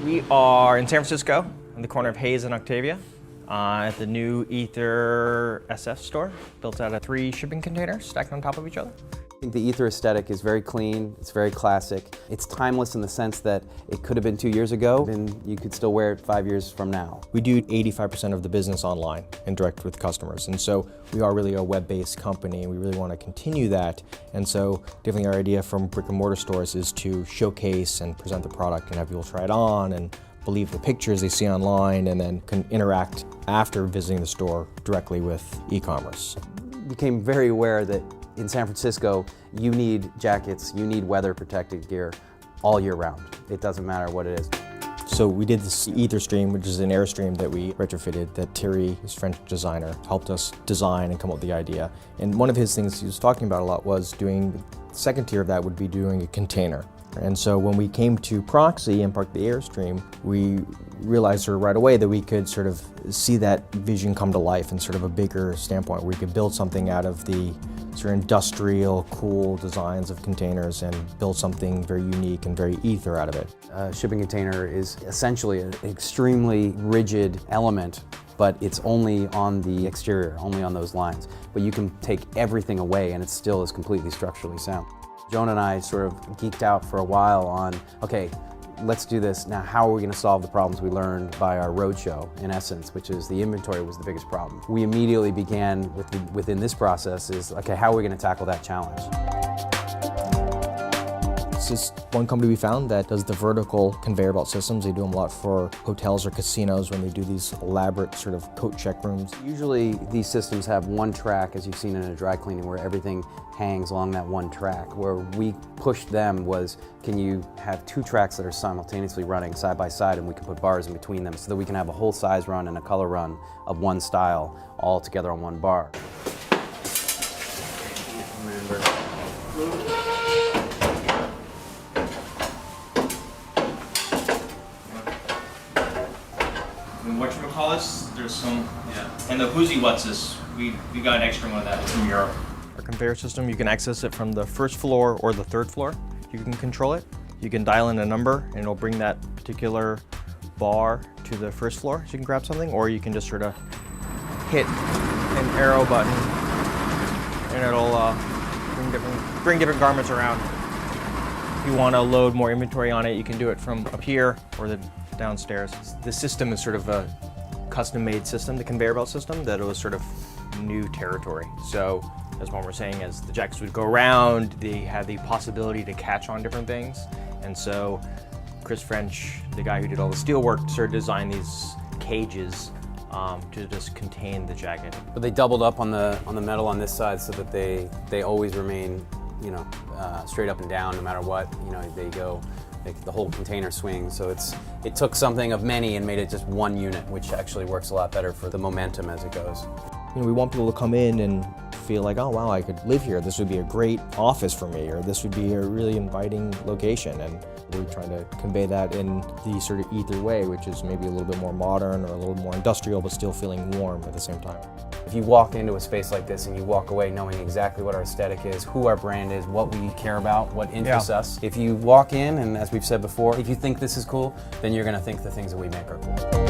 We are in San Francisco, on the corner of Hayes and Octavia, at the new AETHERsf store, built out of 3 shipping containers stacked on top of each other. I think the Aether aesthetic is very clean, it's very classic. It's timeless in the sense that it could have been 2 years ago and you could still wear it 5 years from now. We do 85% of the business online and direct with customers, and so we are really a web-based company and we really want to continue that. And so definitely our idea from brick and mortar stores is to showcase and present the product and have people try it on and believe the pictures they see online and then can interact after visiting the store directly with e-commerce. Became very aware that in San Francisco, you need jackets, you need weather-protected gear all year round. It doesn't matter what it is. So we did this Aetherstream, which is an Airstream that we retrofitted that Thierry, his French designer, helped us design and come up with the idea. And one of his things he was talking about a lot was doing, the second tier of that would be doing a container. And so when we came to Proxy and parked the Airstream, we realized sort of right away that we could sort of see that vision come to life in sort of a bigger standpoint, where we could build something out of the sort of industrial, cool designs of containers and build something very unique and very Aether out of it. A shipping container is essentially an extremely rigid element, but it's only on the exterior, only on those lines. But you can take everything away and it still is completely structurally sound. Jonah and I sort of geeked out for a while on, okay, let's do this. Now, how are we going to solve the problems we learned by our roadshow, in essence, which is the inventory was the biggest problem. We immediately began within this process is, okay, how are we going to tackle that challenge? This is one company we found that does the vertical conveyor belt systems. They do them a lot for hotels or casinos when they do these elaborate sort of coat check rooms. Usually these systems have one track, as you've seen in a dry cleaning, where everything hangs along that one track. Where we pushed them was, can you have 2 tracks that are simultaneously running side by side, and we can put bars in between them so that we can have a whole size run and a color run of one style all together on one bar. Whatchamacallits, there's some, and the Whoozy Whatsis, we got an extra one of that from Europe. Our conveyor system, you can access it from the first floor or the 3rd floor. You can control it. You can dial in a number and it'll bring that particular bar to the 1st floor so you can grab something, or you can just sort of hit an arrow button and it'll bring different garments around. If you want to load more inventory on it, you can do it from up here or the downstairs. The system is sort of a custom-made system, the conveyor belt system, that it was sort of new territory. So as one we're saying, as the jackets would go around, they had the possibility to catch on different things. And so Chris French, the guy who did all the steel work, sort of designed these cages to just contain the jacket. But they doubled up on the metal on this side so that they always remain, you know, straight up and down no matter what. You know, they go. The whole container swings, so it took something of many and made it just one unit, which actually works a lot better for the momentum as it goes. You know, we want people to come in and feel like, oh wow, I could live here. This would be a great office for me, or this would be a really inviting location. And we're trying to convey that in the sort of Aether way, which is maybe a little bit more modern or a little more industrial, but still feeling warm at the same time. If you walk into a space like this and you walk away knowing exactly what our aesthetic is, who our brand is, what we care about, what interests us. If you walk in, and as we've said before, if you think this is cool, then you're going to think the things that we make are cool.